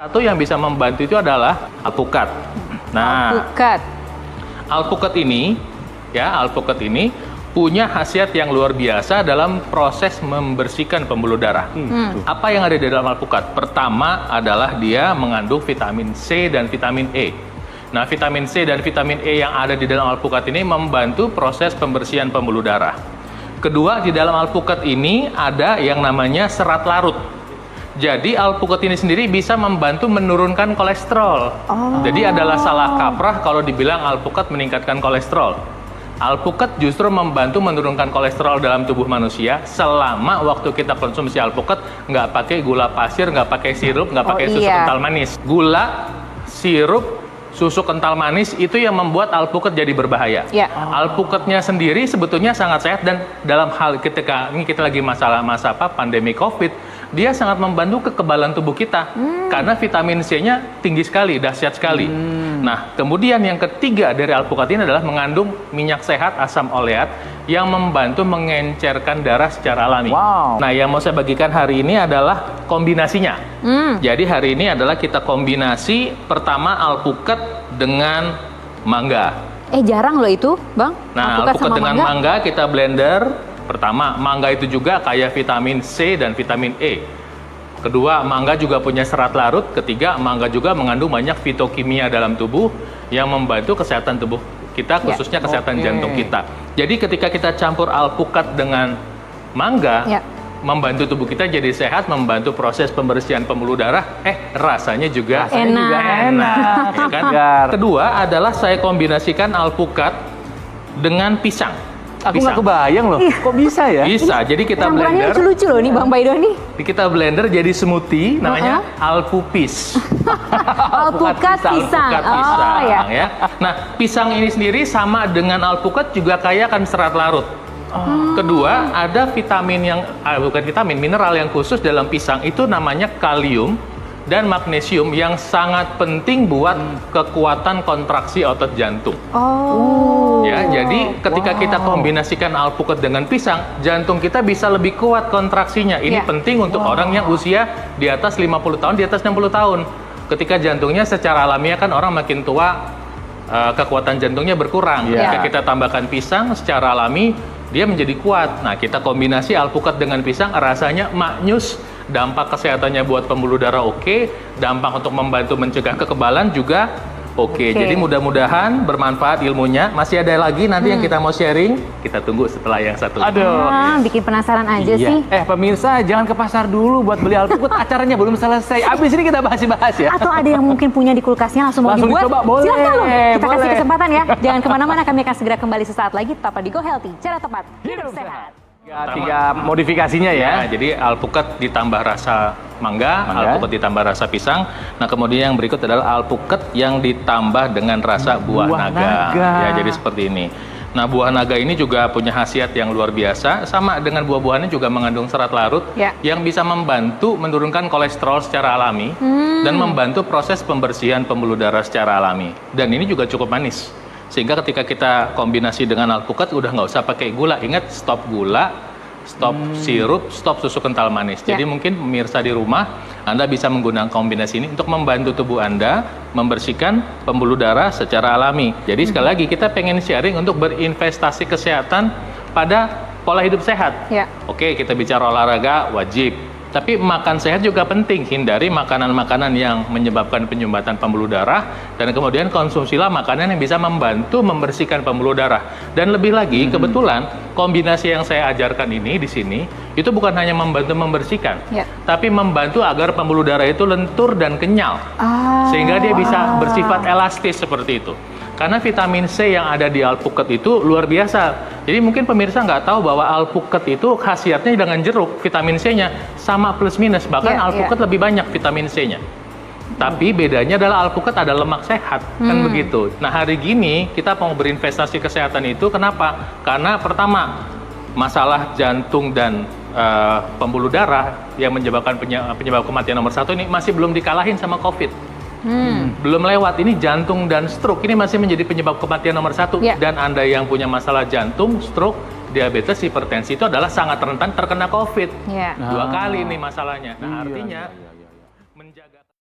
Satu yang bisa membantu itu adalah alpukat. Nah, alpukat ini punya khasiat yang luar biasa dalam proses membersihkan pembuluh darah. Apa yang ada di dalam alpukat? Pertama adalah dia mengandung vitamin C dan vitamin E. Nah, vitamin C dan vitamin E yang ada di dalam alpukat ini membantu proses pembersihan pembuluh darah. Kedua, di dalam alpukat ini ada yang namanya serat larut. Jadi alpukat ini sendiri bisa membantu menurunkan kolesterol. Jadi adalah salah kaprah kalau dibilang alpukat meningkatkan kolesterol. Alpukat justru membantu menurunkan kolesterol dalam tubuh manusia selama waktu kita konsumsi alpukat nggak pakai gula pasir, nggak pakai sirup, nggak pakai susu kental manis. Gula, sirup, susu kental manis itu yang membuat alpukat jadi berbahaya. Alpukatnya sendiri sebetulnya sangat sehat dan dalam hal ketika ini kita lagi masa pandemi COVID, dia sangat membantu kekebalan tubuh kita karena vitamin C-nya tinggi sekali, dahsyat sekali. Nah, kemudian yang ketiga dari alpukat ini adalah mengandung minyak sehat asam oleat yang membantu mengencerkan darah secara alami. Nah, yang mau saya bagikan hari ini adalah kombinasinya. Jadi hari ini adalah kita kombinasi pertama alpukat dengan mangga. Jarang loh itu, Bang. Nah, alpukat dengan mangga kita blender. Pertama, mangga itu juga kaya vitamin C dan vitamin E. Kedua, mangga juga punya serat larut. Ketiga, mangga juga mengandung banyak fitokimia dalam tubuh yang membantu kesehatan tubuh kita, khususnya kesehatan jantung kita. Jadi ketika kita campur alpukat dengan mangga, membantu tubuh kita jadi sehat, membantu proses pembersihan pembuluh darah, rasanya juga enak. Ya kan? Kedua adalah saya kombinasikan alpukat dengan pisang. Aku nggak kebayang loh, kok bisa ya? Bisa, jadi kita blender. Lucu-lucu loh nih Bang Baido nih. Kita blender jadi smoothie, namanya alpupis. Alpukat pisang. Ya. Nah, pisang ini sendiri sama dengan alpukat juga kaya akan serat larut. Kedua, ada vitamin yang, bukan vitamin, mineral yang khusus dalam pisang, itu namanya kalium dan magnesium yang sangat penting buat kekuatan kontraksi otot jantung. Ya, jadi ketika kita kombinasikan alpukat dengan pisang, jantung kita bisa lebih kuat kontraksinya. Ini penting untuk orang yang usia di atas 50 tahun, di atas 60 tahun. Ketika jantungnya secara alamiah kan orang makin tua, kekuatan jantungnya berkurang. Ketika kita tambahkan pisang secara alami, dia menjadi kuat. Nah, kita kombinasi alpukat dengan pisang, rasanya maknyus. Dampak kesehatannya buat pembuluh darah dampak untuk membantu mencegah kekebalan juga Jadi mudah-mudahan bermanfaat ilmunya. Masih ada lagi nanti yang kita mau sharing. Kita tunggu setelah yang satu. Bikin penasaran aja sih. Pemirsa jangan ke pasar dulu buat beli alpukat. Acaranya belum selesai. Abis ini kita bahas ya. Atau ada yang mungkin punya di kulkasnya langsung dibuat. Dicoba, boleh. Silakan loh. Kita kasih kesempatan ya. Jangan kemana-mana. Kami akan segera kembali sesaat lagi. Tetap di Go Healthy. Cara tepat hidup sehat. Tiga modifikasinya ya. Jadi alpukat ditambah rasa mangga, alpukat ditambah rasa pisang. Nah, kemudian yang berikut adalah alpukat yang ditambah dengan rasa buah naga. Ya, jadi seperti ini. Nah, buah naga ini juga punya khasiat yang luar biasa. Sama dengan buah-buahannya juga mengandung serat larut yang bisa membantu menurunkan kolesterol secara alami dan membantu proses pembersihan pembuluh darah secara alami. Dan ini juga cukup manis. Sehingga ketika kita kombinasi dengan alpukat udah nggak usah pakai gula. Ingat, stop gula, stop sirup, stop susu kental manis. Jadi mungkin pemirsa di rumah, Anda bisa menggunakan kombinasi ini untuk membantu tubuh Anda membersihkan pembuluh darah secara alami. Jadi sekali lagi kita pengen sharing untuk berinvestasi kesehatan pada pola hidup sehat. Oke, kita bicara olahraga wajib. Tapi makan sehat juga penting, hindari makanan-makanan yang menyebabkan penyumbatan pembuluh darah, dan kemudian konsumsilah makanan yang bisa membantu membersihkan pembuluh darah. Dan lebih lagi, kebetulan kombinasi yang saya ajarkan ini di sini, itu bukan hanya membantu membersihkan, tapi membantu agar pembuluh darah itu lentur dan kenyal, sehingga dia bisa bersifat elastis seperti itu. Karena vitamin C yang ada di alpukat itu luar biasa. Jadi mungkin pemirsa nggak tahu bahwa alpukat itu khasiatnya dengan jeruk, vitamin C-nya sama plus minus. Bahkan alpukat lebih banyak vitamin C-nya. Tapi bedanya adalah alpukat ada lemak sehat, kan begitu. Nah, hari gini kita mau berinvestasi kesehatan itu, kenapa? Karena pertama, masalah jantung dan pembuluh darah yang menyebabkan penyebab kematian nomor 1 ini masih belum dikalahin sama COVID. Belum lewat, ini jantung dan stroke ini masih menjadi penyebab kematian nomor 1. Dan Anda yang punya masalah jantung, stroke, diabetes, hipertensi itu adalah sangat rentan terkena COVID. 2 kali nih masalahnya. Nah, artinya